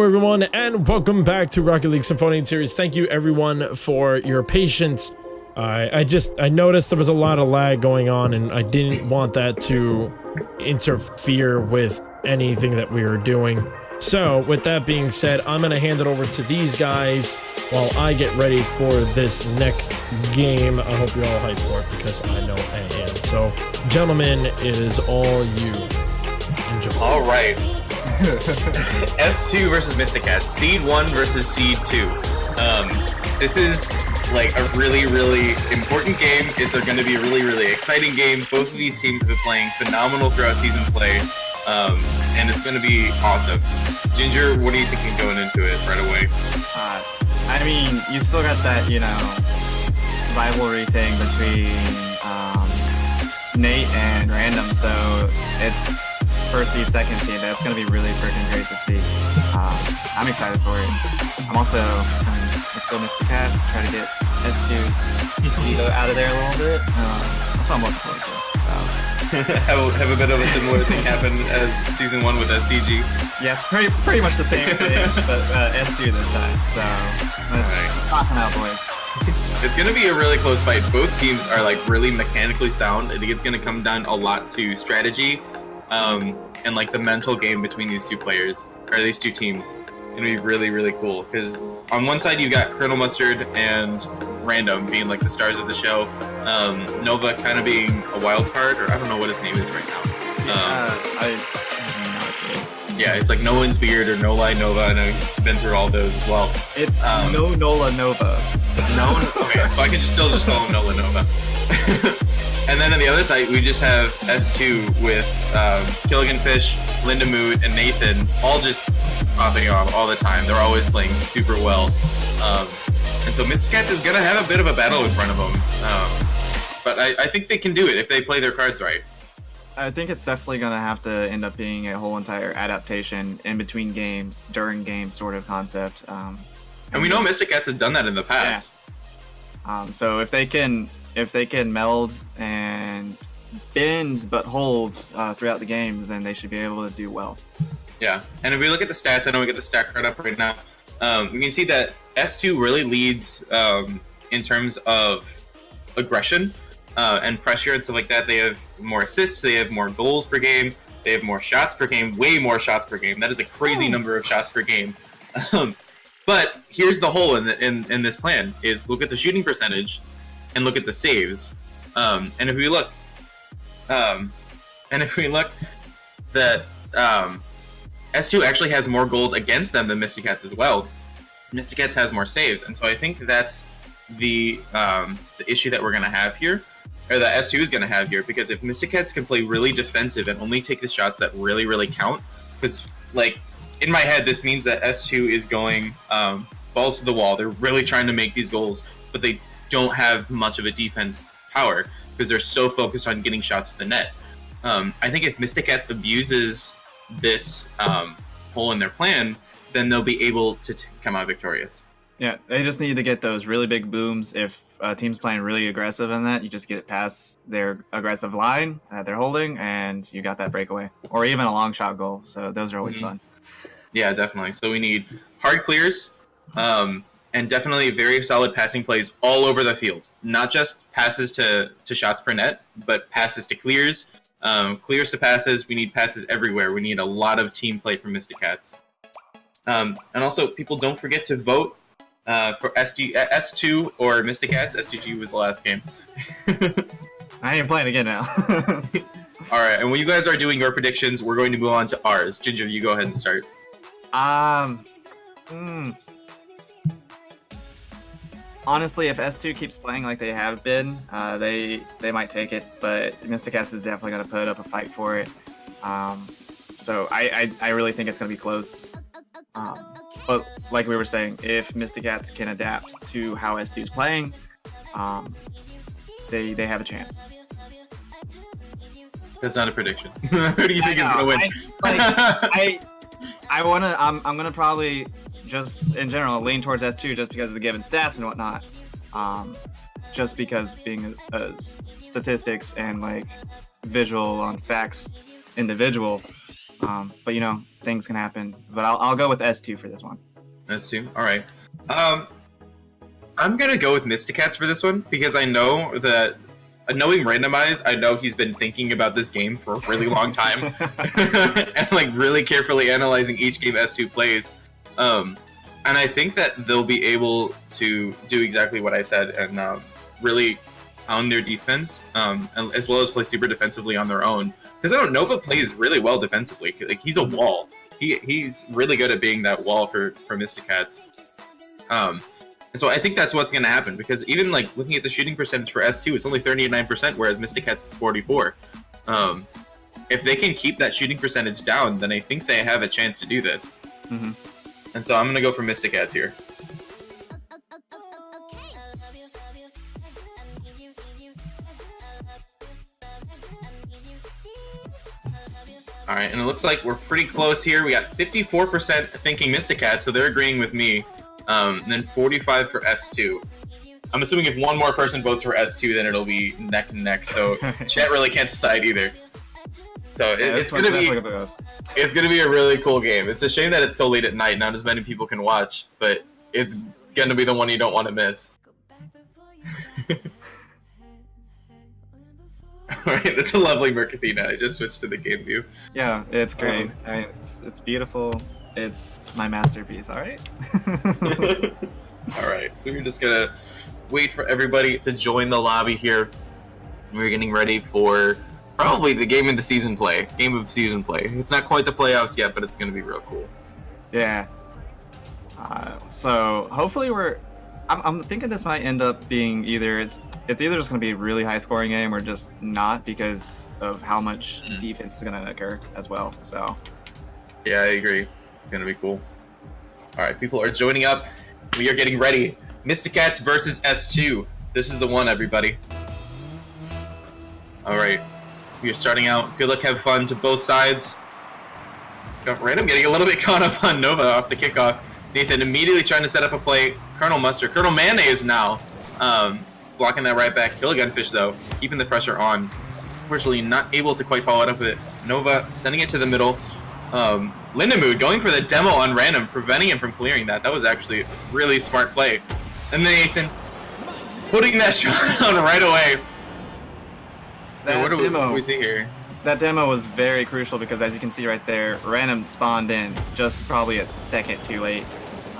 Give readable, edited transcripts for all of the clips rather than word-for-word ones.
everyone, and welcome back to Rocket League Sinfonian series. Thank you everyone for your patience. I noticed there was a lot of lag going on, and I didn't want that to interfere with anything that we were doing. So, with that being said, I'm gonna hand it over to these guys while I get ready for this next game. I hope you're all hyped for it, because I know I am. So, gentlemen, it is all you. Enjoy. All right. S2 versus Mysticats. Seed 1 versus Seed 2. This is like a really, really important game. It's going to be a really, really exciting game. Both of these teams have been playing phenomenal throughout season play, and it's going to be awesome. Ginger, what are you thinking going into it right away? I mean, you still got that, you know, rivalry thing between Nate and Random, so it's first seed, second seed. That's going to be really freaking great to see. I'm excited for it. I'm also, let's go Mysticats, try to get S2 out of there a little bit. That's what I'm looking forward to. So. have a bit of a similar thing happen as season 1 with SDG. Yeah, pretty much the same thing, but S2 this time. So let's talk out, boys. It's going to be a really close fight. Both teams are like really mechanically sound. I think it's going to come down a lot to strategy. And like the mental game between these two players, or these two teams, gonna be really, really cool. Because on one side you got Colonel Mustard and Random being like the stars of the show, Nova kind of being a wild card, or I don't know what his name is right now. Yeah, it's like No One's Beard or No Lie Nova. I know he's been through all those as well. It's No Nola Nova. Okay, so I can still just call him Nola Nova. And then on the other side, we just have S2 with Killigan Fish, Linda Mood, and Nathan all just popping off all the time. They're always playing super well. And so Mysticats is going to have a bit of a battle in front of them. But I think they can do it if they play their cards right. I think it's definitely going to have to end up being a whole entire adaptation in between games, during games sort of concept. And we know Mysticats have done that in the past. Yeah. So if they can meld and bend but hold throughout the games, then they should be able to do well. Yeah, and if we look at the stats, I know we get the stat card up right now. We can see that S2 really leads in terms of aggression and pressure and stuff like that. They have more assists, they have more goals per game, they have more shots per game, way more shots per game. That is a crazy number of shots per game. But here's the hole in this plan: is look at the shooting percentage and look at the saves. And if we look that S2 actually has more goals against them than Mysticats as well. Mysticats has more saves, and so I think that's the issue that we're going to have here, or that S2 is going to have here, because if Mysticats can play really defensive and only take the shots that really, really count, because like in my head this means that S2 is going balls to the wall. They're really trying to make these goals, but they don't have much of a defense power because they're so focused on getting shots to the net. I think if Mysticats abuses this hole in their plan, then they'll be able to come out victorious. Yeah, they just need to get those really big booms. If a team's playing really aggressive in that, you just get past their aggressive line that they're holding, and you got that breakaway. Or even a long shot goal, so those are always fun. Yeah, definitely. So we need hard clears, and definitely very solid passing plays all over the field. Not just passes to shots per net, but passes to clears, clears to passes. We need passes everywhere. We need a lot of team play from Mysticats. And also, people don't forget to vote for S2 or Mysticats. SDG was the last game. I ain't playing again now. All right, and when you guys are doing your predictions, we're going to move on to ours. Ginger, you go ahead and start. Honestly, if S2 keeps playing like they have been, they might take it, but Mysticats is definitely going to put up a fight for it. So I really think it's going to be close. But like we were saying, if Mysticats can adapt to how S2 is playing, they have a chance. That's not a prediction. Who do you think is going to win? I'm gonna probably just in general lean towards S2 just because of the given stats and whatnot. Just because being a statistics and like visual on facts individual, But you know, things can happen. But I'll go with S2 for this one. S2. All right. I'm gonna go with Mysticats for this one because I know that, knowing Randomize, I know he's been thinking about this game for a really long time and like really carefully analyzing each game S2 plays. And I think that they'll be able to do exactly what I said and really pound their defense, and as well as play super defensively on their own. Because I don't know if it plays really well defensively. Like he's a wall. He's really good at being that wall for Mysticats. And so I think that's what's going to happen, because even like looking at the shooting percentage for S2, it's only 39%, whereas Mysticats is 44. If they can keep that shooting percentage down, then I think they have a chance to do this. Mm-hmm. And so I'm going to go for Mysticats here. All right, and it looks like we're pretty close here. We got 54% thinking Mysticats, so they're agreeing with me. And then 45 for S2. I'm assuming if one more person votes for S2, then it'll be neck and neck. So chat really can't decide either. So it's gonna be a really cool game. It's a shame that it's so late at night, not as many people can watch, but it's gonna be the one you don't want to miss. Alright, that's a lovely Mercathina. I just switched to the game view. Yeah, it's great. I mean, it's beautiful. It's my masterpiece, alright? Alright, so we're just gonna wait for everybody to join the lobby here. We're getting ready for probably the game of the season play. Game of season play. It's not quite the playoffs yet, but it's gonna be real cool. Yeah. So hopefully I'm thinking this might end up being it's either just going to be a really high scoring game or just not, because of how much defense is going to occur as well. So yeah, I agree. It's going to be cool. All right, people are joining up. We are getting ready. Mysticats versus S2. This is the one, everybody. All right, we are starting out. Good luck, have fun to both sides. Got Random getting a little bit caught up on Nova off the kickoff. Nathan immediately trying to set up a play. Colonel Mustard. Colonel Mayonnaise now blocking that right back. Kill a Gunfish, though, keeping the pressure on. Unfortunately, not able to quite follow it up with it. Nova sending it to the middle. Lindamood going for the demo on Random, preventing him from clearing that. That was actually a really smart play. And then Nathan putting that shot on right away. What do we see here? That demo was very crucial because, as you can see right there, Random spawned in just probably a second too late.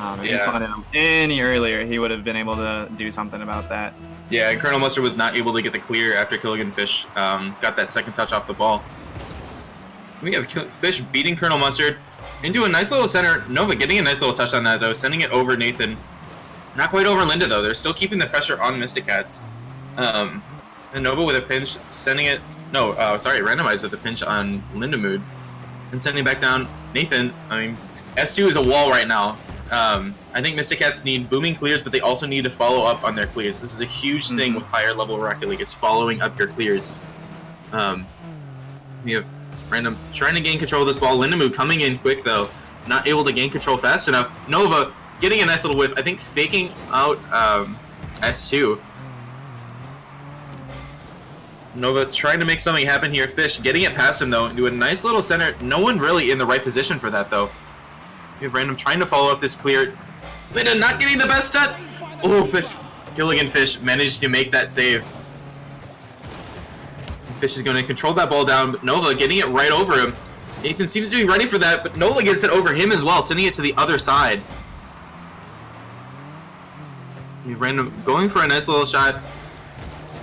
If he spawned in any earlier, he would have been able to do something about that. Yeah, and Colonel Mustard was not able to get the clear after Killigan Fish got that second touch off the ball. We have Fish beating Colonel Mustard into a nice little center. Nova getting a nice little touch on that, though, sending it over Nathan. Not quite over Linda, though. They're still keeping the pressure on Mysticats. And Nova with a pinch, sending it... No, sorry, Randomized with a pinch on Lindamood. And sending it back down. Nathan, I mean, S2 is a wall right now. I think Mysticats need booming clears, but they also need to follow up on their clears. This is a huge thing with higher level Rocket League, is following up your clears. We have Random trying to gain control of this ball. Lindamood coming in quick, though. Not able to gain control fast enough. Nova getting a nice little whiff. I think faking out S2. Nova trying to make something happen here. Fish getting it past him, though, into a nice little center. No one really in the right position for that, though. We have Random trying to follow up this clear. Linda not getting the best touch. Oh, Fish. Killigan Fish managed to make that save. Fish is going to control that ball down, but Nova getting it right over him. Nathan seems to be ready for that, but Nova gets it over him as well, sending it to the other side. We have Random going for a nice little shot.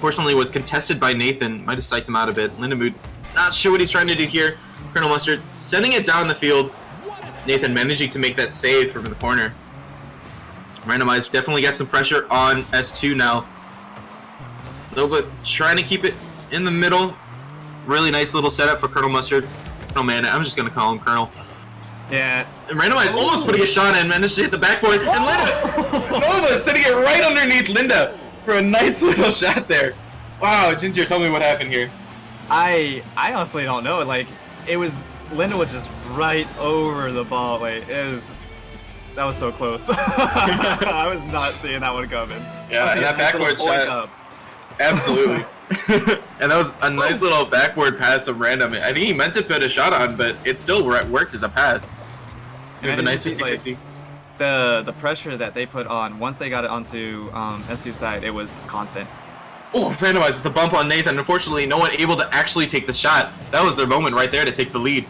Fortunately, was contested by Nathan. Might have psyched him out a bit. Lindamood not sure what he's trying to do here. Colonel Mustard sending it down the field. Nathan managing to make that save from the corner. Randomized definitely got some pressure on S2 now. Nova trying to keep it in the middle. Really nice little setup for Colonel Mustard. Oh man, I'm just going to call him Colonel. Yeah. And Randomized almost putting a shot in, managed to hit the backboard. And Linda! Nova sitting it right underneath Linda for a nice little shot there. Wow, Ginger, tell me what happened here. I honestly don't know. Like, it was... Linda was just right over the ball. Like, that was so close. I was not seeing that one coming. Yeah, and that backward shot. Absolutely. And that was a nice little backward pass of Random. I think he meant to put a shot on, but it still worked as a pass. We have a nice 50-50. The pressure that they put on once they got it onto S2's side, it was constant. Oh, randomized with the bump on Nathan. Unfortunately, no one able to actually take the shot. That was their moment right there to take the lead.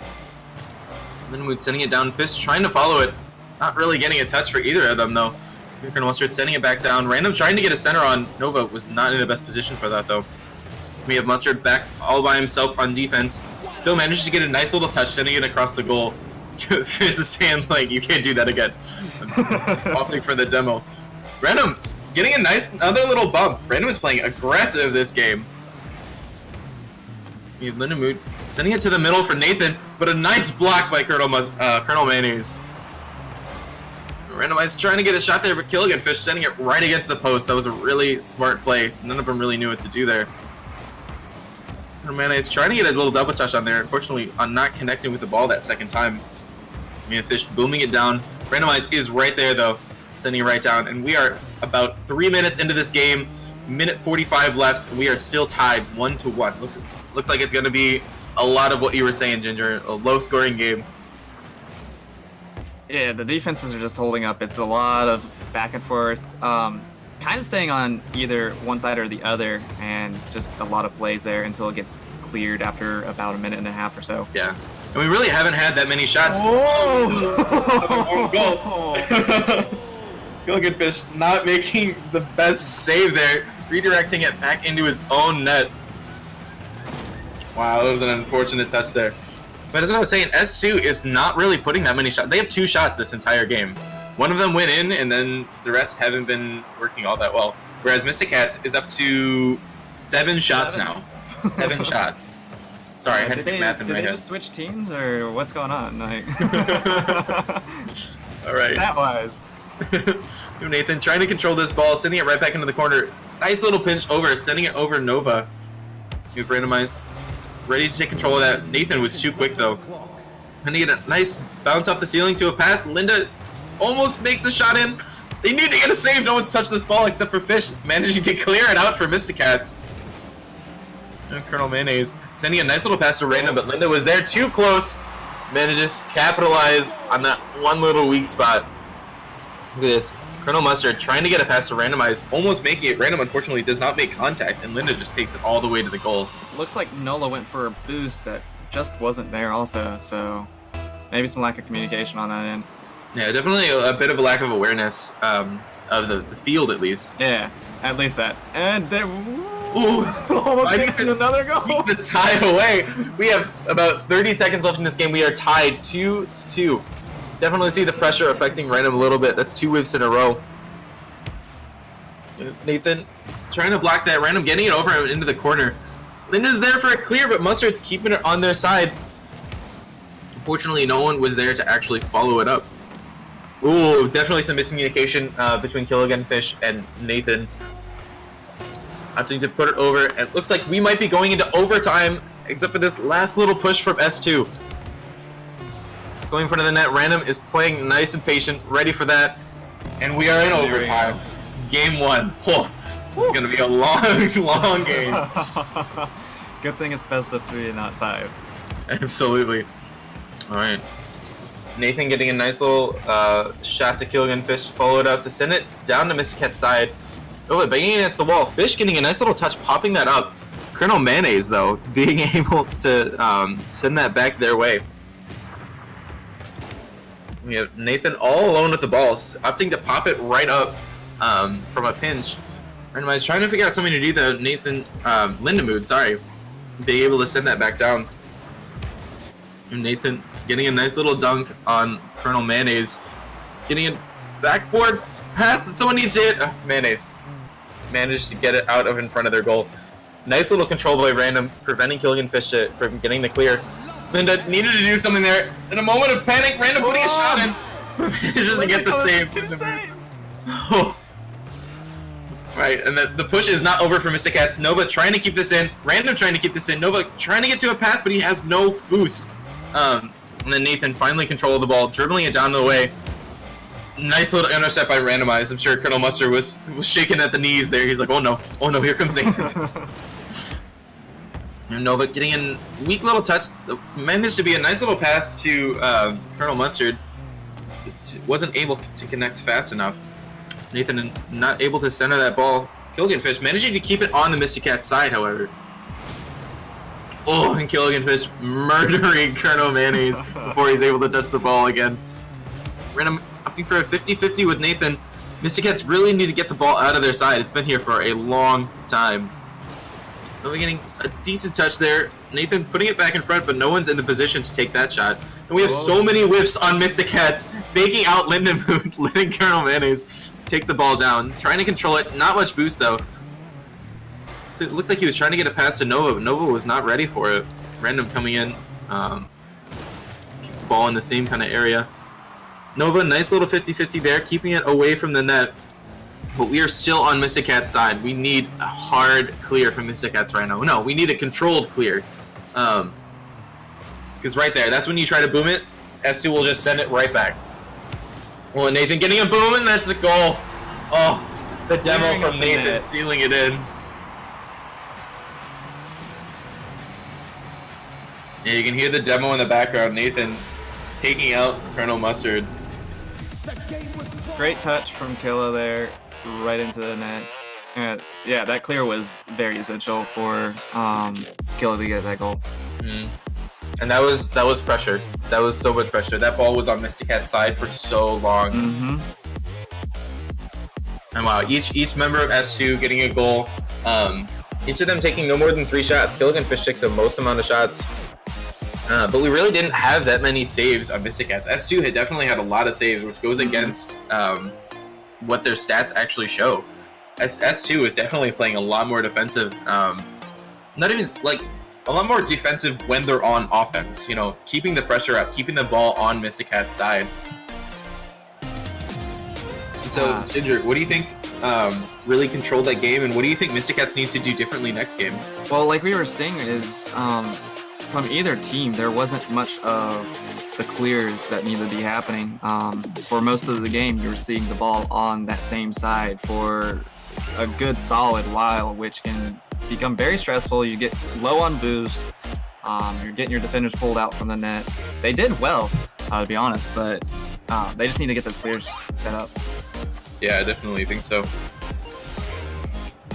Lindenwood sending it down. Fish trying to follow it. Not really getting a touch for either of them, though. Colonel Mustard sending it back down. Random trying to get a center on. Nova was not in the best position for that, though. We have Mustard back all by himself on defense. Still manages to get a nice little touch, sending it across the goal. Fish is saying, like, you can't do that again. Opting for the demo. Random getting a nice other little bump. Random is playing aggressive this game. We have Lindenwood sending it to the middle for Nathan, but a nice block by Colonel Mayonnaise. Randomized trying to get a shot there, but Killigan Fish sending it right against the post. That was a really smart play. None of them really knew what to do there. Mayonnaise trying to get a little double touch on there. Unfortunately, on not connecting with the ball that second time. Fish booming it down. Randomized is right there, though, sending it right down. And we are about 3 minutes into this game. Minute 45 left. We are still tied 1-1. Looks like it's going to be a lot of what you were saying, Ginger. A low-scoring game. Yeah, the defenses are just holding up. It's a lot of back and forth, kind of staying on either one side or the other, and just a lot of plays there until it gets cleared after about a minute and a half or so. Yeah, and we really haven't had that many shots. Oh! Gilligan Fish not making the best save there, redirecting it back into his own net. Wow, that was an unfortunate touch there. But as I was saying, S2 is not really putting that many shots. They have 2 shots this entire game. One of them went in, and then the rest haven't been working all that well. Whereas Mysticats is up to 7 shots now. 7 shots. Sorry, I had to do math in my head. Did they just switch teams, or what's going on? Like... All right. That was. Nathan trying to control this ball, sending it right back into the corner. Nice little pinch over, sending it over Nova. You've randomized. Ready to take control of that. Nathan was too quick, though. And he get a nice bounce off the ceiling to a pass. Linda almost makes a shot in. They need to get a save. No one's touched this ball except for Fish, managing to clear it out for Mysticats. And Colonel Mayonnaise sending a nice little pass to Random, but Linda was there too close. Manages to capitalize on that one little weak spot. Look at this. Colonel Mustard trying to get a pass to Randomize, almost making it. Random, unfortunately, does not make contact, and Linda just takes it all the way to the goal. Looks like Nola went for a boost that just wasn't there also, so maybe some lack of communication on that end. Yeah, definitely a bit of a lack of awareness of the field, at least. Yeah, at least that. And there... Ooh, almost makes it another goal! Keep the tie away. We have about 30 seconds left in this game. We are tied 2-2. Definitely see the pressure affecting Random a little bit. That's 2 whiffs in a row. Nathan trying to block that. Random getting it over into the corner. Linda's there for a clear, but Mustard's keeping it on their side. Unfortunately, no one was there to actually follow it up. Ooh, definitely some miscommunication between Killigan Fish and Nathan. Opting to put it over. And it looks like we might be going into overtime, except for this last little push from S2. Going in front of the net. Random is playing nice and patient, ready for that. And we are in overtime. Game 1. Oh, this is going to be a long, long game. Good thing it's best of 3 and not 5. Absolutely. All right. Nathan getting a nice little shot to Killigan Fish, followed up to send it down to Mysticat's side. Oh, banging against the wall. Fish getting a nice little touch, popping that up. Colonel Mayonnaise, though, being able to send that back their way. We have Nathan all alone with the ball, opting to pop it right up from a pinch. Randomized trying to figure out something to do, though. Nathan, Lindenwood, sorry, being able to send that back down. And Nathan getting a nice little dunk on Colonel Mayonnaise. Getting a backboard pass that someone needs to hit. Mayonnaise managed to get it out of in front of their goal. Nice little control by Random, preventing Killigan Fish from getting the clear. Linda needed to do something there. In a moment of panic, Random putting a shot in. Manages to get the save. Oh. Right, and the push is not over for Mysticats. Nova trying to keep this in. Random trying to keep this in. Nova trying to get to a pass, but he has no boost. And then Nathan finally controlled the ball, dribbling it down the way. Nice little intercept by Randomize. I'm sure Colonel Mustard was shaking at the knees there. He's like, oh no, here comes Nathan. Nova getting in weak little touch. Managed to be a nice little pass to Colonel Mustard. Wasn't able to connect fast enough. Nathan not able to center that ball. Killiganfish managing to keep it on the Mysticats side, however. Oh, and Killiganfish murdering Colonel Mayonnaise before he's able to touch the ball again. Random opting for a 50-50 with Nathan. Mysticats really need to get the ball out of their side. It's been here for a long time. Nova getting a decent touch there. Nathan putting it back in front, but no one's in the position to take that shot. And we have so many whiffs on Mysticats, faking out Lindenmoot, letting Colonel Mayonnaise take the ball down. Trying to control it. Not much boost, though. So it looked like he was trying to get a pass to Nova, but Nova was not ready for it. Random coming in. Keep the ball in the same kind of area. Nova, nice little 50-50 there, keeping it away from the net. But we are still on Mysticats' side. We need a hard clear from Mysticats right now. No, we need a controlled clear. Because right there, that's when you try to boom it, S2 will just send it right back. Well, Nathan getting a boom, and that's a goal. Oh, the demo from Nathan sealing it in. Yeah, you can hear the demo in the background. Nathan taking out Colonel Mustard. Great touch from Killa there, right into the net. And yeah, that clear was very essential for Killa to get that goal. And that was pressure. That was so much pressure. That ball was on Mysticat's side for so long. And wow, each member of S2 getting a goal. Each of them taking no more than 3 shots. Killiganfish takes the most amount of shots. But we really didn't have that many saves on Mysticats. S2 had definitely had a lot of saves, which goes against what their stats actually show. S2 is definitely playing a lot more defensive. Not even like a lot more defensive when they're on offense. You know, keeping the pressure up, keeping the ball on Mysticats' side. And so, Ginger, what do you think really controlled that game, and what do you think Mysticats needs to do differently next game? Well, like we were saying, is from either team, there wasn't much of the clears that needed to be happening. For most of the game, you were seeing the ball on that same side for a good solid while, which can become very stressful. You get low on boost. You're getting your defenders pulled out from the net. They did well, to be honest, but they just need to get those clears set up. Yeah, I definitely think so.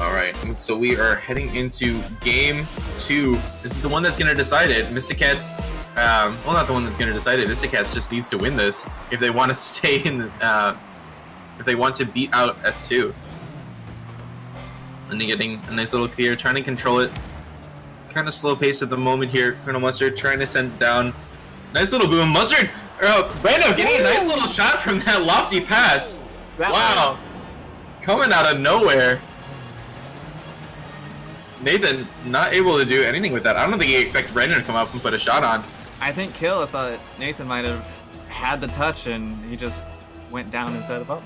All right, so we are heading into game 2. This is the one that's going to decide it. Mysticats, well, not the one that's going to decide it. Mysticats just needs to win this if they want to stay in the, if they want to beat out S2. And they're getting a nice little clear, trying to control it. Kind of slow paced at the moment here. Colonel Mustard trying to send it down. Nice little boom. Mustard, Brando getting a nice little shot from that lofty pass. Wow, coming out of nowhere. Nathan not able to do anything with that. I don't think he expected Brandon to come up and put a shot on. I think Killa thought Nathan might have had the touch and he just went down instead of up.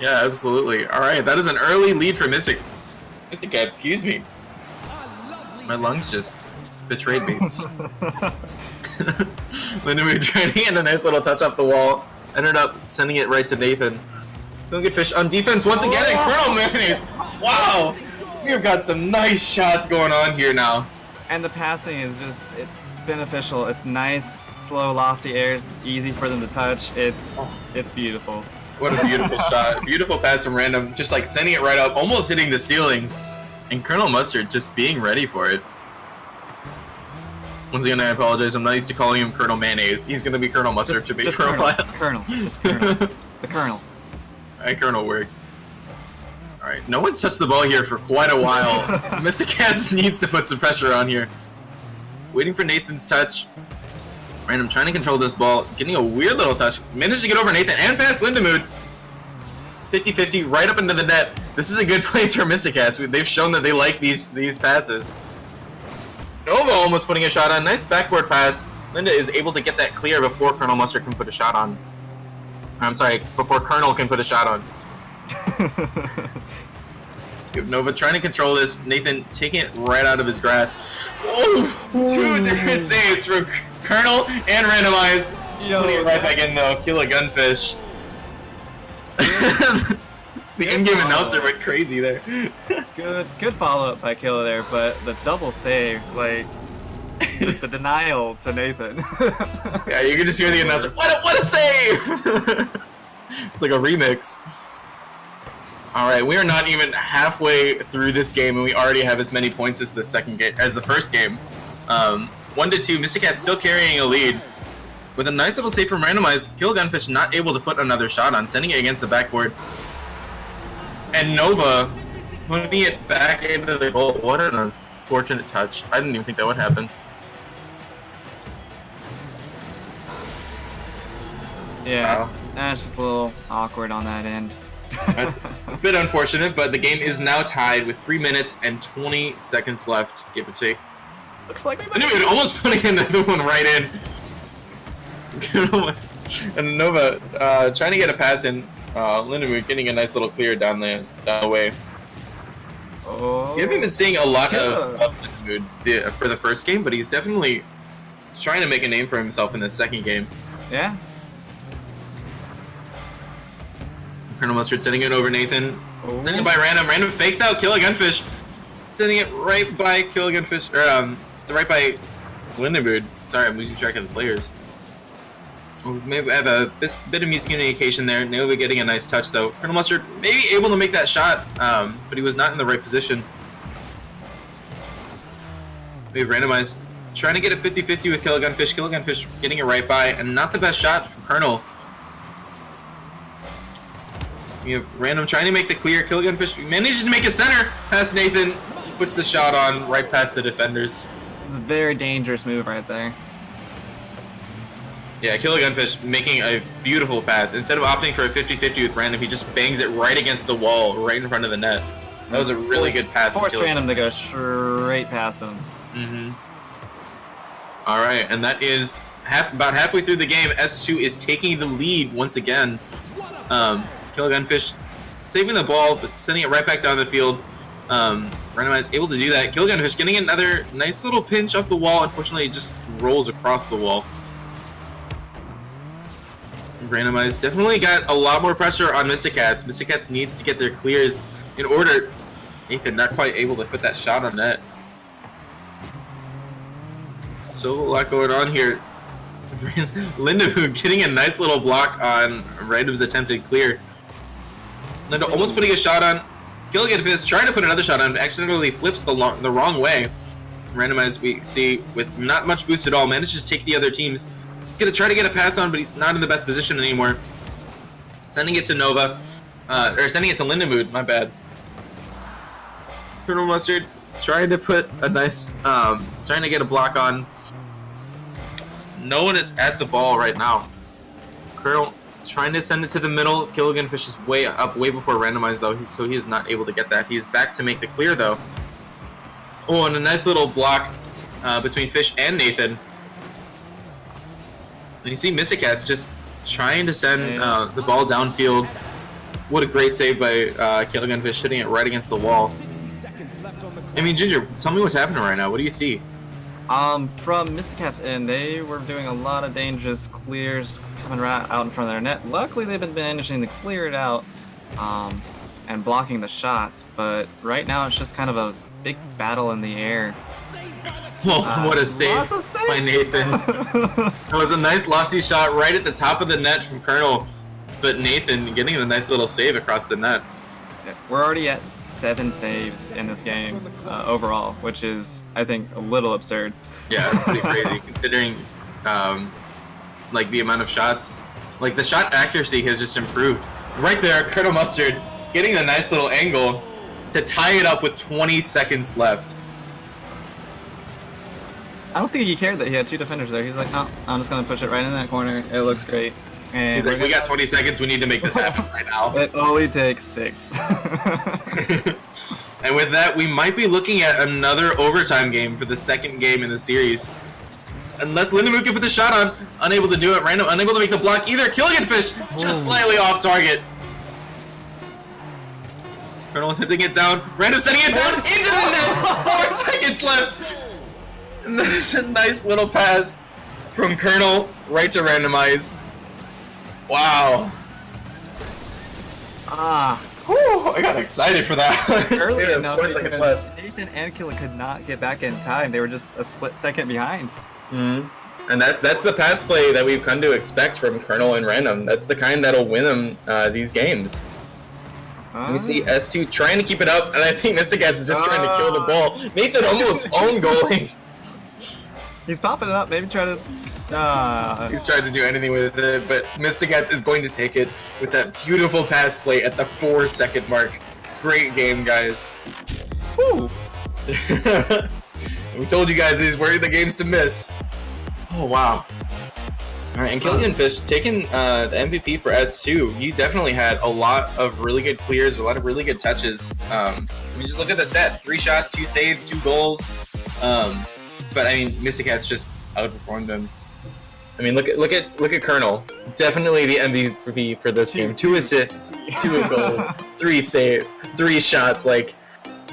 Yeah, absolutely. All right, that is an early lead for Mysticats. Excuse me. My lungs just betrayed me. Lindenwood trying to get a nice little touch off the wall. Ended up sending it right to Nathan. Killiganfish on defense once again, and Colonel Mayonnaise. Wow! We've got some nice shots going on here now. And the passing is just, it's beneficial. It's nice, slow, lofty airs, easy for them to touch. It's beautiful. What a beautiful shot. Beautiful pass from Random, just like sending it right up, almost hitting the ceiling. And Colonel Mustard just being ready for it. Once again, I apologize. I'm not used to calling him Colonel Mayonnaise. He's going to be Colonel Mustard for a while. Colonel. Just Colonel. The Colonel. Alright, Colonel works. Alright, no one's touched the ball here for quite a while. Mysticats needs to put some pressure on here. Waiting for Nathan's touch. Random trying to control this ball. Getting a weird little touch. Managed to get over Nathan and past Lindenmood. 50-50 right up into the net. This is a good place for Mysticats. They've shown that they like these passes. Nova almost putting a shot on. Nice backboard pass. Linda is able to get that clear before Colonel Mustard can put a shot on. I'm sorry, before Colonel can put a shot on. Nova trying to control this. Nathan taking it right out of his grasp. Oh, 2 different saves from Colonel and Randomize. Putting it right back in though. Kill a Gunfish. The in-game announcer went crazy there. Good follow-up by Killa there, but the double save, like the denial to Nathan. Yeah, you can just hear the announcer. What a save! It's like a remix. All right, we are not even halfway through this game, and we already have as many points as the first game. 1-2. Mysticats still carrying a lead. With a nice little save from Randomize, Kill Gunfish not able to put another shot on, sending it against the backboard. And Nova putting it back into the goal. What an unfortunate touch. I didn't even think that would happen. Yeah, Wow. that's just a little awkward on that end. That's a bit unfortunate, but the game is now tied with 3 minutes and 20 seconds left, give or take. Looks like we might Anyway, almost putting another one right in. And Nova trying to get a pass in. Lindenwood getting a nice little clear down the way. Oh. We haven't been seeing a lot of Lindenwood for the first game, but he's definitely trying to make a name for himself in the second game. Yeah. Colonel Mustard sending it over Nathan. Oh. Sending it by Random. Random fakes out Kill a Gunfish. Sending it right by Kill a Gunfish. Or, it's right by Lindenwood. Sorry, I'm losing track of the players. We maybe have a bit of miscommunication there. Nova getting a nice touch though. Colonel Mustard maybe able to make that shot, but he was not in the right position. We have Randomized trying to get a 50-50 with Kill a Gunfish. Kill a Gunfish getting it right by, and not the best shot from Colonel. We have Random trying to make the clear. Kill a Gunfish manages to make it center past Nathan. Puts the shot on right past the defenders. It's a very dangerous move right there. Yeah, Kill a Gunfish making a beautiful pass. Instead of opting for a 50-50 with Random, he just bangs it right against the wall, right in front of the net. That was a really good pass. Forced Random to go straight past him. Mm-hmm. All right, and that is about halfway through the game. S2 is taking the lead once again. Kill a Gunfish saving the ball, but sending it right back down the field. Randomize able to do that. Kill a Gunfish getting another nice little pinch off the wall. Unfortunately, it just rolls across the wall. Randomize definitely got a lot more pressure on Mysticats. Mysticats needs to get their clears in order. Nathan not quite able to put that shot on net. So a lot going on here. Linda getting a nice little block on Random's attempted clear. Linda almost putting a shot on. Kill a Gunfish trying to put another shot on, accidentally flips the wrong way. Randomize we see with not much boost at all, manages to take the other teams. Gonna try to get a pass on, but he's not in the best position anymore. Sending it to Nova, or sending it to Lindenwood. My bad. Colonel Mustard trying to put a nice, trying to get a block on. No one is at the ball right now. Colonel trying to send it to the middle. Kill a Gunfish is way up, way before Randomize though, so he is not able to get that. He is back to make the clear though. Oh, and a nice little block between Fish and Nathan. And you see Mysticats just trying to send the ball downfield. What a great save by Kill a Gunfish, hitting it right against the wall. I mean, Ginger, tell me what's happening right now. What do you see? From Mysticats end, they were doing a lot of dangerous clears coming right out in front of their net. Luckily, they've been managing to clear it out and blocking the shots, but right now it's just kind of a big battle in the air. Oh, what a save by Nathan. That was a nice lofty shot right at the top of the net from Colonel, but Nathan getting a nice little save across the net. We're already at 7 saves in this game overall, which is, I think, a little absurd. Yeah, it's pretty crazy considering like the amount of shots. Like the shot accuracy has just improved. Right there, Colonel Mustard getting a nice little angle to tie it up with 20 seconds left. I don't think he cared that he had 2 defenders there. He's like, no, I'm just going to push it right in that corner. It looks great. And he's like, we got 20 seconds. We need to make this happen right now. It only takes 6. And with that, we might be looking at another overtime game for the second game in the series. Unless Lindenwood can put the shot on, unable to do it. Random, unable to make the block either. Kill a Gunfish, just slightly off target. Colonel hitting it down. Random setting it down into the net. 4 seconds left. And that is a nice little pass from Colonel right to Randomize. Wow. Whew, I got excited for that. Early Yeah, enough 4 seconds because left. Nathan and Killa could not get back in time. They were just a split second behind. And that's the pass play that we've come to expect from Colonel and Random. That's the kind that'll win them these games. You see S2 trying to keep it up, and I think Mysticats is just trying to kill the ball. Nathan almost own goaling. He's popping it up, maybe try to... He's trying to do anything with it, but Mysticats is going to take it with that beautiful pass play at the 4-second mark. Great game, guys. Woo! We told you guys these were the games to miss. Oh, wow. All right, and Killian Fish taking the MVP for S2. He definitely had a lot of really good clears, a lot of really good touches. I mean, just look at the stats: 3 shots, 2 saves, 2 goals. But I mean, Mysticats just outperformed them. I mean, look at Colonel. Definitely the MVP for this game. 2 assists, 2 goals, 3 saves, 3 shots. Like,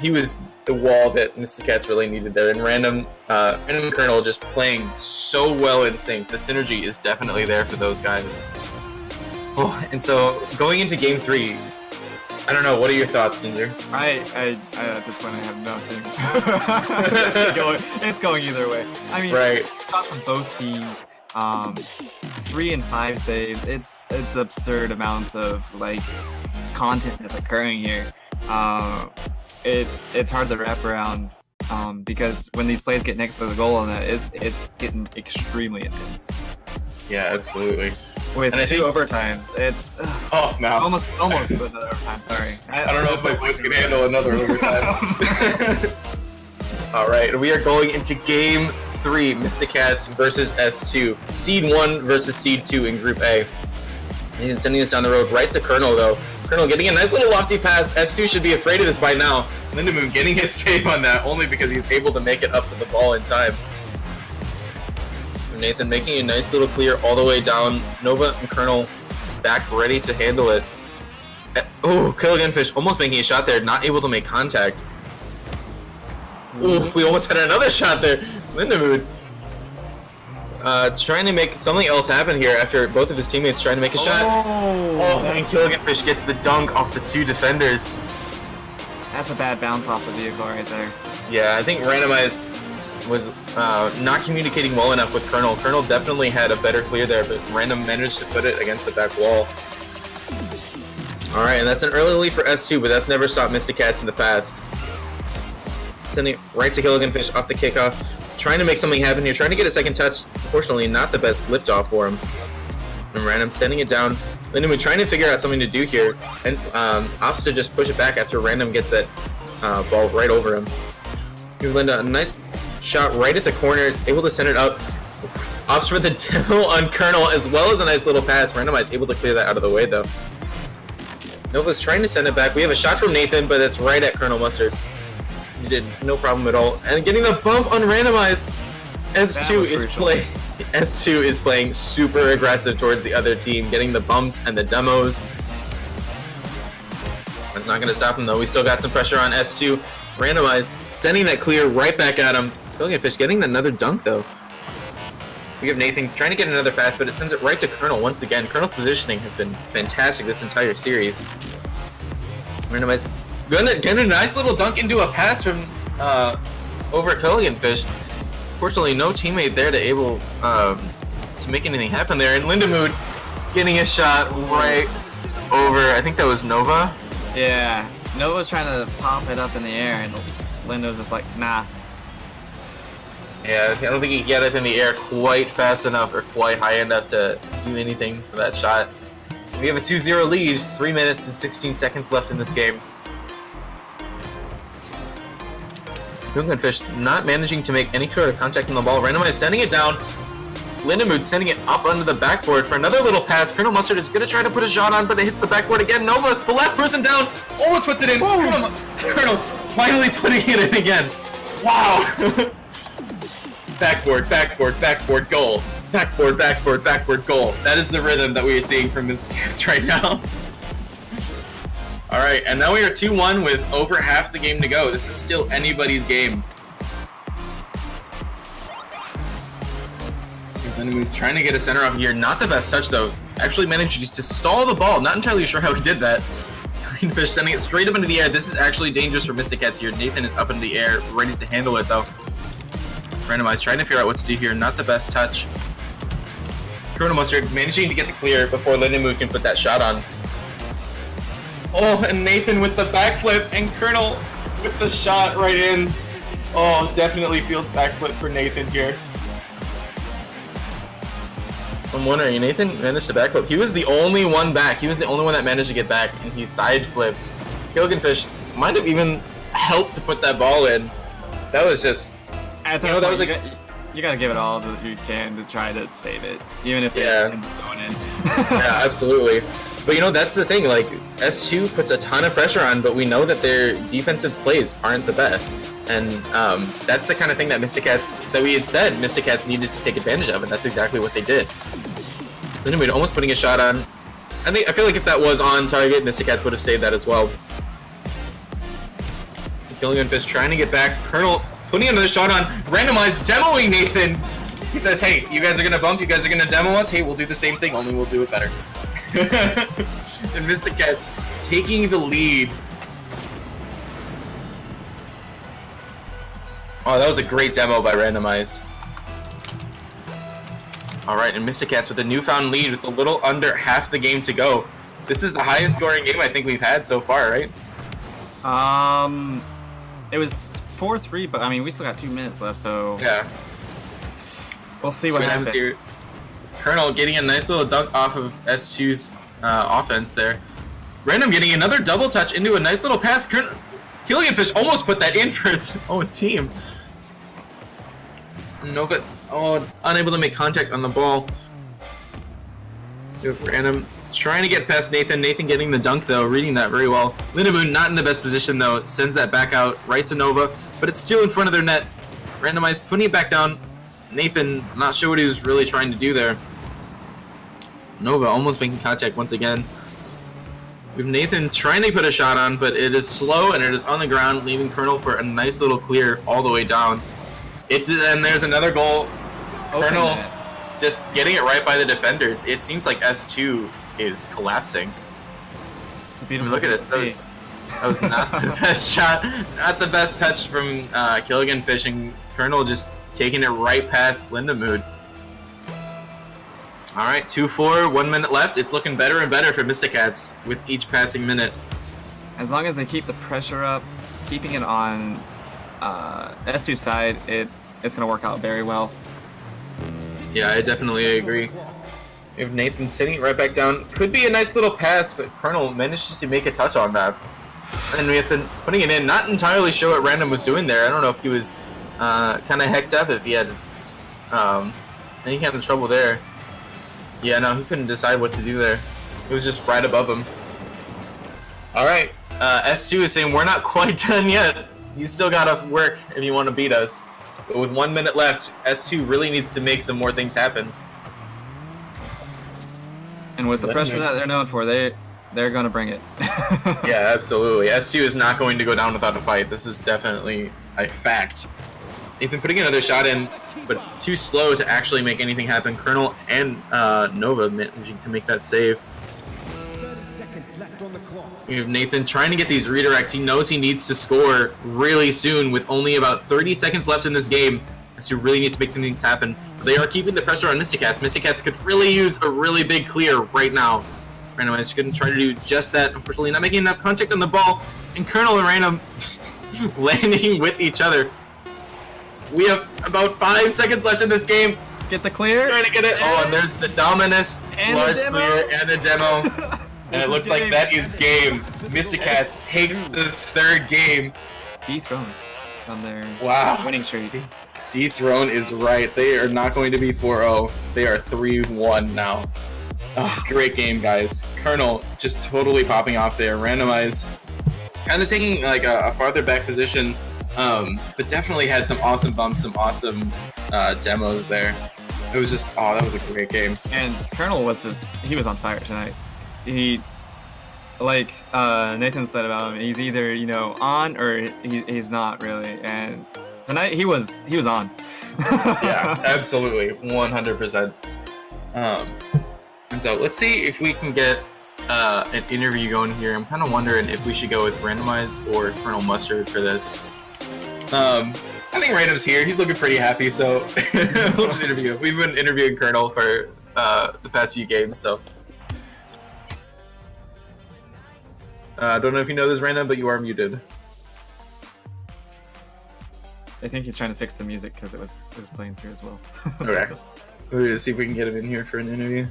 he was the wall that Mysticats really needed there. And Random and Colonel just playing so well in sync. The synergy is definitely there for those guys. Oh, and so going into Game 3, I don't know. What are your thoughts, Ginger? I at this point I have nothing. It's going either way. I mean, Right. shot from both teams. 3 and 5 saves. It's absurd amounts of like content that's occurring here. It's hard to wrap around because when these plays get next to the goal and that it's getting extremely intense. Yeah, absolutely. With And I 2 think- overtimes, it's Oh, no. almost another overtime. Sorry, I don't know if my voice can handle another overtime. All right, we are going into Game 3, Mysticats versus S2. Seed 1 versus Seed 2 in Group A. And sending this down the road right to Colonel, though. Colonel getting a nice little lofty pass. S2 should be afraid of this by now. Lindemoon getting his save on that, only because he's able to make it up to the ball in time. Nathan making a nice little clear all the way down. Nova and Colonel back ready to handle it. Oh, Killiganfish almost making a shot there, not able to make contact. Oh, we almost had another shot there. Lindemoon trying to make something else happen here after both of his teammates trying to make a shot. Oh, and Killiganfish gets the dunk off the 2 defenders. That's a bad bounce off the vehicle right there. Yeah, I think Randomize was not communicating well enough with Colonel. Colonel definitely had a better clear there, but Random managed to put it against the back wall. Alright, and that's an early lead for S2, but that's never stopped Mysticats in the past. Sending it right to Killiganfish off the kickoff. Trying to make something happen here, trying to get a second touch. Unfortunately, not the best liftoff for him. And Random sending it down. Lindemoon trying to figure out something to do here, and opts to just push it back after Random gets that ball right over him. Here's Linda, a nice shot right at the corner, able to send it up. Opts for the demo on Colonel, as well as a nice little pass. Randomize able to clear that out of the way, though. Nova's trying to send it back. We have a shot from Nathan, but it's right at Colonel Mustard. He did no problem at all. And getting the bump on Randomize. S2 is playing super aggressive towards the other team, getting the bumps and the demos. That's not going to stop him, though. We still got some pressure on S2. Randomize sending that clear right back at him. Killiganfish getting another dunk, though. We have Nathan trying to get another pass, but it sends it right to Colonel once again. Colonel's positioning has been fantastic this entire series. Randomize gonna get a nice little dunk into a pass from over at Killiganfish. Fortunately, no teammate there to able to make anything happen there. And Lindemoon getting a shot right over, I think that was Nova. Yeah, Nova's trying to pop it up in the air, and Lindo's just like, nah. Yeah, I don't think he can get it in the air quite fast enough or quite high enough to do anything for that shot. We have a 2-0 lead, 3 minutes and 16 seconds left in this game. Killiganfish not managing to make any sort of contact on the ball. Randomize sending it down. Lindemood sending it up under the backboard for another little pass. Colonel Mustard is going to try to put a shot on, but it hits the backboard again. Nova, the last person down, almost puts it in. Colonel finally putting it in again. Wow. Backboard, backboard, backboard, goal. Backboard, backboard, backboard, goal. That is the rhythm that we are seeing from this Cats right now. Alright, and now we are 2-1 with over half the game to go. This is still anybody's game. Trying to get a center off here. Not the best touch, though. Actually managed to stall the ball. Not entirely sure how he did that. Killian Fish sending it straight up into the air. This is actually dangerous for Mysticats here. Nathan is up in the air, ready to handle it though. Randomize, trying to figure out what to do here. Not the best touch. Criminal Mustard managing to get the clear before Lindenmood can put that shot on. Oh, and Nathan with the backflip, and Colonel with the shot right in. Oh, definitely feels backflip for Nathan here. I'm wondering, Nathan managed to backflip. He was the only one back. He was the only one that managed to get back, and he side flipped. Killian Fish might have even helped to put that ball in. That was just, At that point, you gotta give it all that you can to try to save it, even if it's going in. Yeah, absolutely. But you know, that's the thing, like, S2 puts a ton of pressure on, but we know that their defensive plays aren't the best. And that's the kind of thing that that we had said Mysticats needed to take advantage of, and that's exactly what they did. Anyway, almost putting a shot on. I feel like if that was on target, Mysticats would have saved that as well. Killian Fish trying to get back. Colonel putting another shot on. Randomized, demoing Nathan. He says, hey, you guys are going to bump, you guys are going to demo us. Hey, we'll do the same thing, only we'll do it better. And Mysticats taking the lead. Oh, that was a great demo by Randomize. Alright, and Mysticats with a newfound lead with a little under half the game to go. This is the highest scoring game I think we've had so far, right? It was 4-3, but I mean, we still got 2 minutes left, so... Yeah. We'll see what happens here. Colonel getting a nice little dunk off of S2's offense there. Random getting another double touch into a nice little pass. Killian Fish almost put that in for his own team. Nova, unable to make contact on the ball. Random trying to get past Nathan. Nathan getting the dunk though, reading that very well. Lindenmood not in the best position though, sends that back out right to Nova, but it's still in front of their net. Randomized, putting it back down. Nathan, not sure what he was really trying to do there. Nova almost making contact once again. We have Nathan trying to put a shot on, but it is slow and it is on the ground, leaving Colonel for a nice little clear all the way down. And there's another goal. Colonel just getting it right by the defenders. It seems like S2 is collapsing. It's a beautiful look at this. That was not the best shot, not the best touch from Killian Fish, and Colonel just taking it right past Lindenmood. All right, 2-4, 1 minute left. It's looking better and better for Mysticats with each passing minute. As long as they keep the pressure up, keeping it on S2's side, it's going to work out very well. Yeah, I definitely agree. We have Nathan sitting it right back down. Could be a nice little pass, but Colonel manages to make a touch on that. And we have been putting it in. Not entirely sure what Random was doing there. I don't know if he was kind of hecked up, if he had any kind of trouble there. Yeah, no, he couldn't decide what to do there. It was just right above him. Alright, S2 is saying we're not quite done yet. You still gotta work if you want to beat us. But with 1 minute left, S2 really needs to make some more things happen. And with the pressure that they're known for, they're going to bring it. Yeah, absolutely. S2 is not going to go down without a fight. This is definitely a fact. Nathan putting another shot in, but it's too slow to actually make anything happen. Colonel and Nova managing to make that save. We have Nathan trying to get these redirects. He knows he needs to score really soon with only about 30 seconds left in this game. So he really needs to make things happen. But they are keeping the pressure on Mysticats. Mysticats could really use a really big clear right now. Randomize couldn't try to do just that. Unfortunately, not making enough contact on the ball. And Colonel and Random landing with each other. We have about 5 seconds left in this game. Get the clear. Trying to get it. Oh, and there's the Dominus, large clear, and a demo. And it looks like that is game. Mysticats takes the third game. Dethroned on their winning streak. Dethrone is right. They are not going to be 4-0. They are 3-1 now. Oh, great game, guys. Colonel just totally popping off there. Randomize. Kind of taking like a farther back position. But definitely had some awesome bumps, some awesome demos there. It was just, that was a great game. And Colonel was he was on fire tonight. He, like Nathan said about him, he's either, on or he's not really. And tonight he was on. Yeah, absolutely, 100%. And so let's see if we can get an interview going here. I'm kind of wondering if we should go with randomized or Colonel Mustard for this. I think Random's here. He's looking pretty happy, so we'll just interview him. We've been interviewing Colonel for the past few games, so. I don't know if you know this, Random, but you are muted. I think he's trying to fix the music because it was playing through as well. Okay. We're gonna see if we can get him in here for an interview.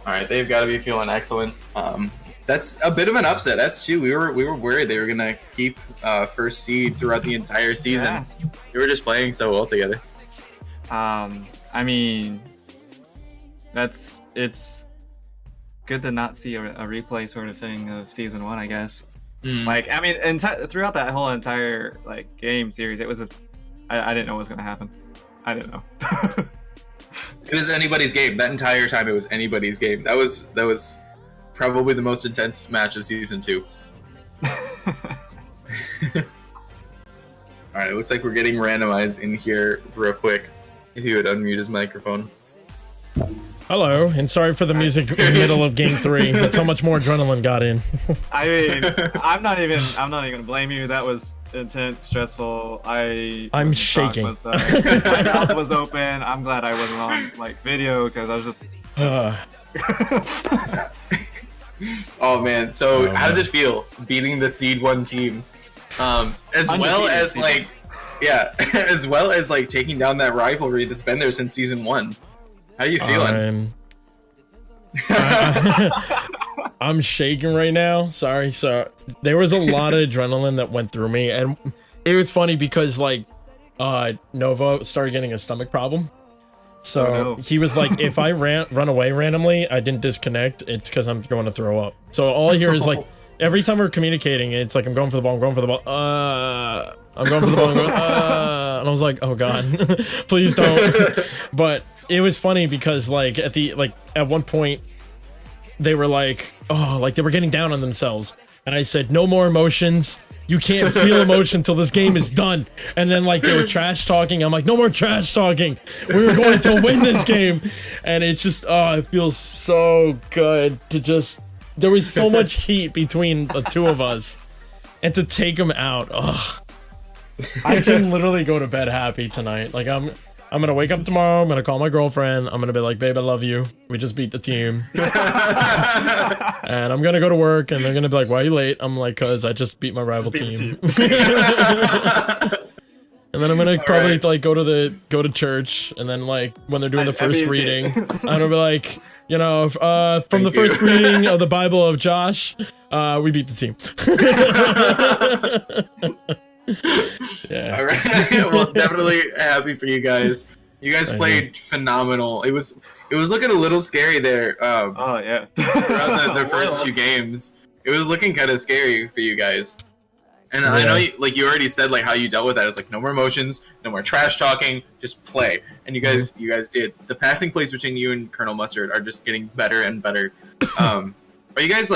All right, they've got to be feeling excellent. That's a bit of an upset. S2, we were worried they were gonna keep first seed throughout the entire season. Yeah. They were just playing so well together. I mean, it's good to not see a replay sort of thing of season 1, I guess. Like, I mean, throughout that whole entire like game series, it was just, I didn't know what was gonna happen. I didn't know. It was anybody's game. That entire time it was anybody's game. That was probably the most intense match of season 2. Alright, it looks like we're getting randomized in here real quick. If he would unmute his microphone. Hello, and sorry for the music in the middle of game 3. That's how much more adrenaline got in. I mean, I'm not even gonna blame you. That was intense, stressful. I'm shaking. My mouth was open. I'm glad I wasn't on like video because I was just. Oh man! So how does it feel beating the seed 1 team, as well as like, yeah, as well as like taking down that rivalry that's been there since season 1? How you feeling? I'm shaking right now. Sorry. So there was a lot of adrenaline that went through me, and it was funny because like Nova started getting a stomach problem. So he was like, if I run away randomly, I didn't disconnect, it's because I'm going to throw up. So all I hear is like, every time we're communicating, it's like, I'm going for the ball, I'm going for the ball, I'm going for the ball, and I was like, oh god, please don't. But it was funny because like at one point they were like, oh, like they were getting down on themselves, and I said, no more emotions. You can't feel emotion till this game is done. And then like they were trash talking. I'm like, no more trash talking. We were going to win this game. And it's just, oh, it feels so good to just, there was so much heat between the two of us, and to take them out. Oh, I can literally go to bed happy tonight. Like I'm gonna wake up tomorrow. I'm gonna call my girlfriend. I'm gonna be like, babe, I love you. We just beat the team. And I'm gonna go to work, and they're gonna be like, why are you late? I'm like, cause I just beat my rival team. And then I'm gonna probably like go to church, and then like when they're doing the first reading, I'm gonna be like, you know, from the first reading of the Bible of Josh, we beat the team. Yeah. All right. Well, definitely happy for you guys. You guys played phenomenal. It was looking a little scary there. Oh yeah. Throughout the first 2 games, it was looking kind of scary for you guys. And I know, you already said like how you dealt with that. It's like no more emotions, no more trash talking, just play. And you guys did. The passing plays between you and Colonel Mustard are just getting better and better. Are you guys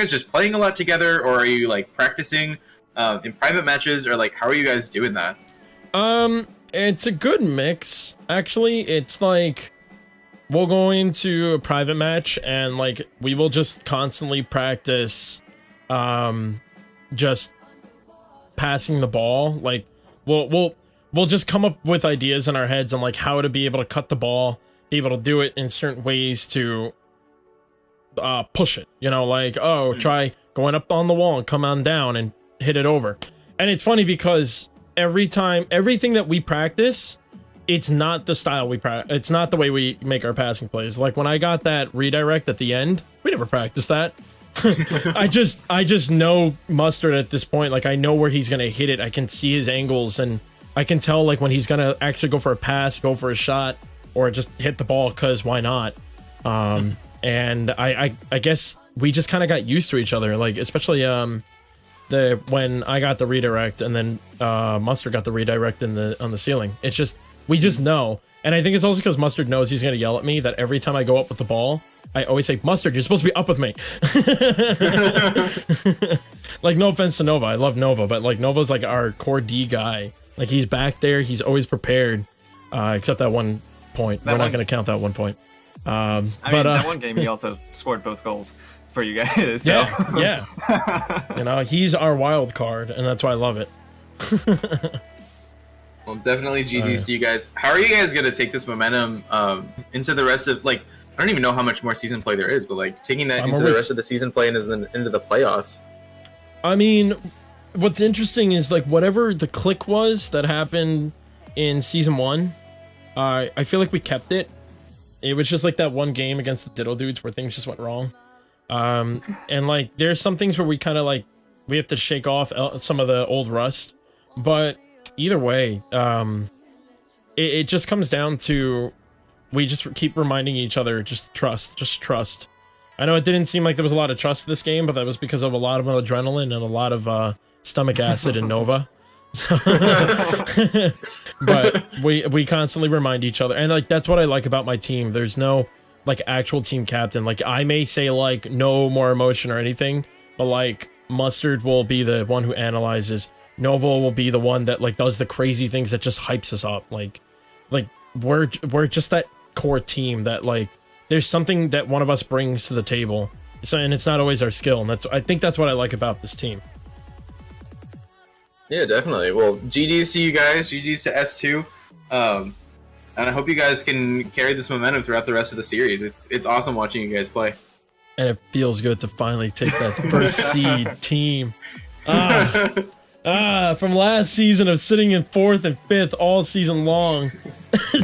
just playing a lot together, or are you like practicing in private matches, or like how are you guys doing that? It's a good mix, actually. It's like we'll go into a private match, and like we will just constantly practice just passing the ball. Like we'll just come up with ideas in our heads on like how to be able to cut the ball, be able to do it in certain ways to push it, you know, like, oh, try going up on the wall and come on down and hit it over. And it's funny because everything that we practice, it's not the style we practice. It's not the way we make our passing plays. Like when I got that redirect at the end, we never practiced that. I just know Mustard at this point. Like I know where he's gonna hit it. I can see his angles, and I can tell like when he's gonna actually go for a pass, go for a shot, or just hit the ball, because why not? And I guess we just kind of got used to each other. Like especially when I got the redirect, and then Mustard got the redirect on the ceiling. It's just, we just know. And I think it's also because Mustard knows he's gonna yell at me, that every time I go up with the ball, I always say, Mustard, you're supposed to be up with me. Like, no offense to Nova, I love Nova, but like Nova's like our core D guy. Like, he's back there. He's always prepared, except that one point. We're not going to count that one point. I mean, that one game he also scored both goals for you guys. So. Yeah. He's our wild card, and that's why I love it. Well, definitely GG's to you guys. How are you guys going to take this momentum into the rest of, like, I don't even know how much more season play there is, but, like, taking that into the rest of the season play and into the playoffs? I mean, what's interesting is, like, whatever the click was that happened in season 1, I feel like we kept it. It was just like that one game against the Diddle Dudes where things just went wrong. And, like, there's some things where we kind of, like, we have to shake off some of the old rust. But either way, it just comes down to, we just keep reminding each other, just trust. I know it didn't seem like there was a lot of trust in this game, but that was because of a lot of adrenaline and a lot of stomach acid and Nova. So but we constantly remind each other, and, like, that's what I like about my team. There's no, like, actual team captain. Like, I may say, like, no more emotion or anything, but, like, Mustard will be the one who analyzes. Nova will be the one that, like, does the crazy things that just hypes us up. Like we're just that core team that, like, there's something that one of us brings to the table. So, and it's not always our skill, and I think that's what I like about this team. Yeah, definitely. Well, GG's to you guys. GG's to S2. And I hope you guys can carry this momentum throughout the rest of the series. It's awesome watching you guys play. And it feels good to finally take that first seed team. From last season of sitting in 4th and 5th all season long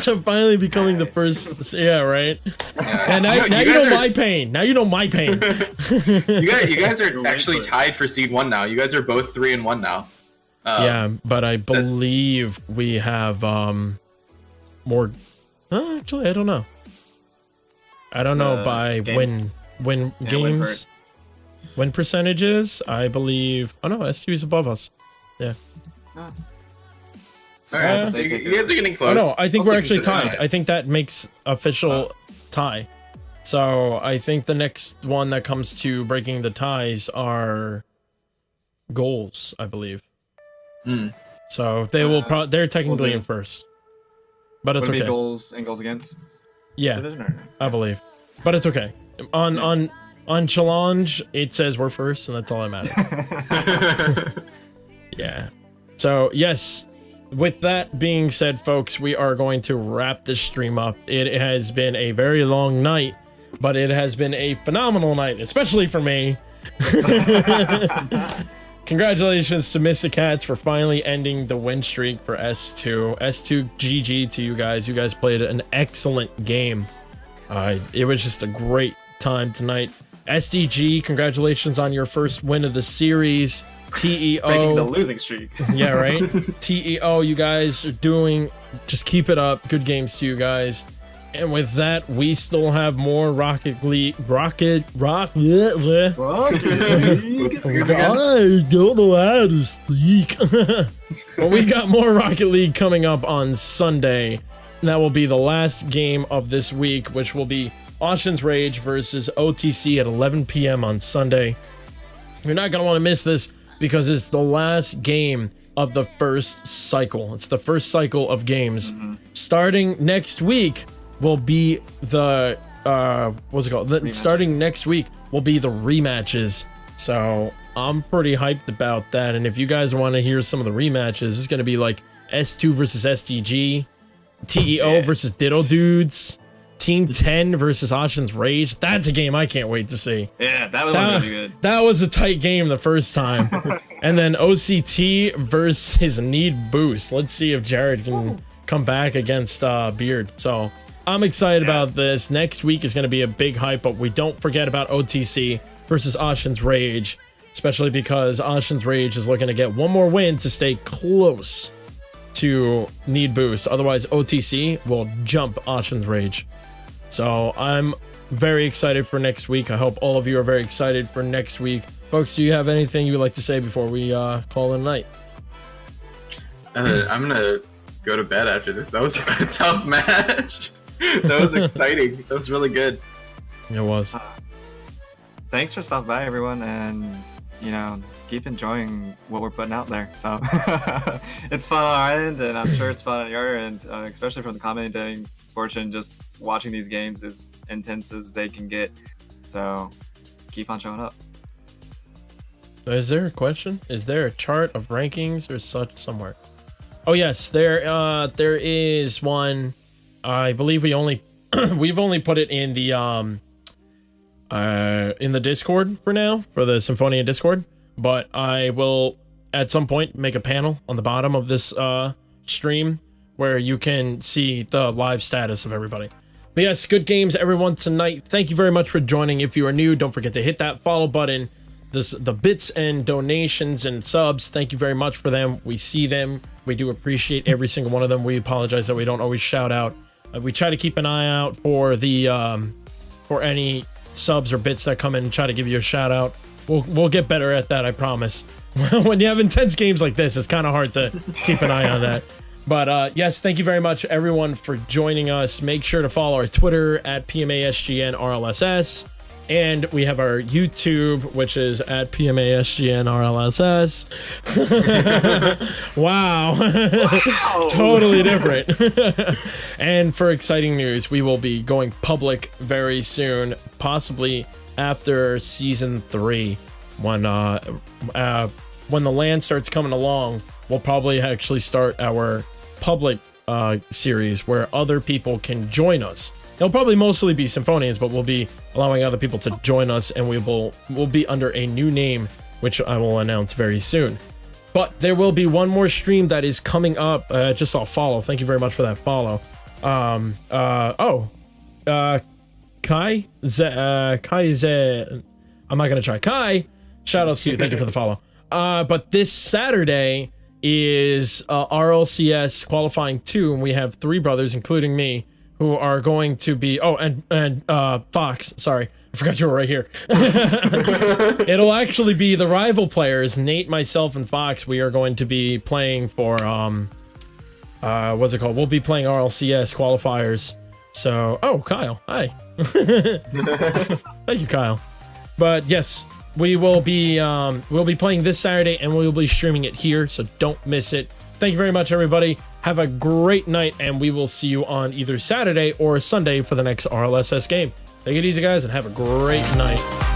to finally becoming the first. Yeah, right. Yeah. And now you know my pain. Now you know my pain. You guys are actually tied for seed 1 now. You guys are both 3-1 now. Yeah, but I believe we have more. Actually, I don't know. I don't know by games. win games, win percentages. I believe. Oh no, S2 is above us. Yeah. All right, so you guys are getting close. Oh no, I think Also we're actually consider tied. I think that makes official tie. So I think the next one that comes to breaking the ties are goals, I believe. So they will. They're technically in first, but it's Would it okay. be goals and goals against? Yeah, Division or no? I believe, but it's okay. On challenge, it says we're first, and that's all that matters. Yeah. So yes, with that being said, folks, we are going to wrap this stream up. It has been a very long night, but it has been a phenomenal night, especially for me. Congratulations to Mysticats for finally ending the win streak for S2. S2 GG to you guys. You guys played an excellent game. It was just a great time tonight. SDG, congratulations on your first win of the series. TEO. Breaking the losing streak. Yeah, right? TEO, you guys are doing, just keep it up. Good games to you guys. And with that, we still have more Rocket League. I don't know how to speak. But we got more Rocket League coming up on Sunday. And that will be the last game of this week, which will be Ocean's Rage versus OTC at 11 p.m. on Sunday. You're not going to want to miss this because it's the last game of the first cycle. It's the first cycle of games. Starting next week will be the what's it called? Starting next week will be the rematches. So I'm pretty hyped about that. And if you guys want to hear some of the rematches, it's going to be like S2 versus SDG, TEO versus Diddle Dudes, Team 10 versus Ocean's Rage. That's a game I can't wait to see. Yeah, that was really good. That was a tight game the first time. And then OCT versus Need Boost. Let's see if Jared can come back against Beard. So I'm excited about this. Next week is going to be a big hype, but we don't forget about OTC versus Ocean's Rage, especially because Ocean's Rage is looking to get one more win to stay close to Need Boost. Otherwise, OTC will jump Ocean's Rage. So I'm very excited for next week. I hope all of you are very excited for next week. Folks, do you have anything you would like to say before we call it a night? I'm going to go to bed after this. That was a tough match. That was exciting. That was really good. It was. Thanks for stopping by, everyone, and you know, keep enjoying what we're putting out there. So it's fun on our end, and I'm sure it's fun on your end, especially from the commentating portion. Just watching these games as intense as they can get. So keep on showing up. Is there a question? Is there a chart of rankings or such somewhere? Oh yes, there is one. I believe we've only put it in the Discord for now, for the Sinfonian Discord, but I will at some point make a panel on the bottom of this stream where you can see the live status of everybody. But yes, good games everyone tonight. Thank you very much for joining. If you are new, don't forget to hit that follow button. The bits and donations and subs, thank you very much for them. We see them. We do appreciate every single one of them. We apologize that we don't always shout out. We try to keep an eye out for the for any subs or bits that come in and try to give you a shout out. We'll get better at that, I promise. When you have intense games like this, it's kind of hard to keep an eye on that. But yes, thank you very much everyone for joining us. Make sure to follow our Twitter at PMASGN RLSS. And we have our YouTube, which is at PMASGN RLSS. Wow. Totally different. And for exciting news, we will be going public very soon, possibly after season 3. When the land starts coming along, we'll probably actually start our public series where other people can join us. It'll probably mostly be Sinfonians, but we'll be allowing other people to join us, and we'll be under a new name, which I will announce very soon. But there will be one more stream that is coming up. Just saw follow. Thank you very much for that follow. Kai Z. I'm not gonna try. Kai, shout outs to you. Thank you for the follow. But this Saturday is RLCS qualifying 2, and we have 3 brothers, including me, who are going to be, and Fox, sorry, I forgot you were right here. It'll actually be the rival players, Nate, myself, and Fox. We are going to be playing for, what's it called? We'll be playing RLCS qualifiers. So, Kyle, hi. Thank you, Kyle. But yes, we'll be playing this Saturday, and we'll be streaming it here, so don't miss it. Thank you very much, everybody. Have a great night, and we will see you on either Saturday or Sunday for the next RLSS game. Take it easy, guys, and have a great night.